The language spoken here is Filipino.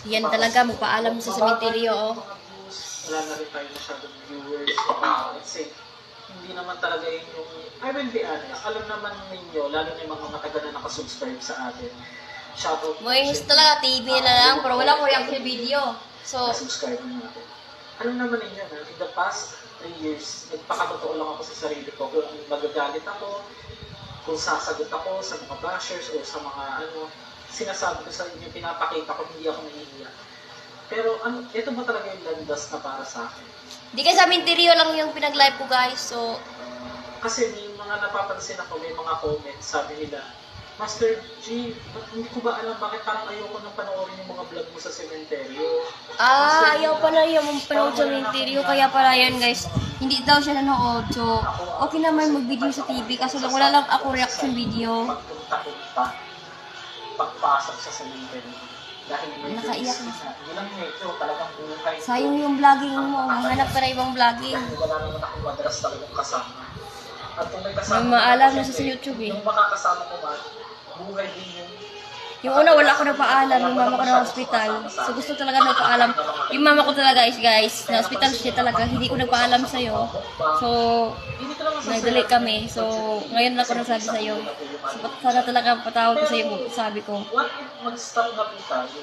Yan talaga, magpaalam sa sementeryo, oh. Wala na rin tayo masyadong viewers. Let's say, hindi naman talaga yun yung, I will be honest, alam naman ninyo, lalo na yung mga matagal na nakasubscribe sa atin. Shoutout. Moings talaga, TV na lang, pero wala ko react sa video. So, subscribe na natin. Alam naman ninyo na, in the past 3 years, nagpakatotoo lang ako sa sarili ko kung magagalit ako, kung sasagot ako sa mga bashers o sa mga sinasabi ko sa inyo, pinapakita ko, hindi ako nahihiya. Pero ito ba talaga yung landas na para sa akin? di ka sa sementeryo lang yung pinag-live ko, guys. So, Kasi may mga napapansin ako, may mga comments, sabi nila, Master G, hindi ko ba alam bakit parang ayoko nang panoorin yung mga vlog mo sa sementeryo? ayaw pala yung panood sa sementeryo, kaya pala yan, guys. Hindi daw siya nanood. So, okay naman mag-video sa TV, kaso lang wala lang ako reaction video. Pagpunta-punta, pagpasok sa cemetery. Dahil medyo Nakaiyak na. Bilang medyo talagang buhay. Sayang yung vlogging mo. Hanap ka na ibang vlogging. Dahil wala naman ako madalas talagang kasama. At kung may kasama, May maalam na sa YouTube eh. yung makakasama ko man, buhay din yun. Yung una, wala ko nagpaalam. Yung mama ko na hospital. So, gusto talaga nagpaalam. Yung mama ko talaga guys, na hospital siya talaga. Hindi ko nagpaalam sa'yo. So, nag-delete kami. So, ngayon lang ako nagsabi sa'yo. So, sana talaga patawad ko sa'yo sabi ko. What if mag-stop na po tayo?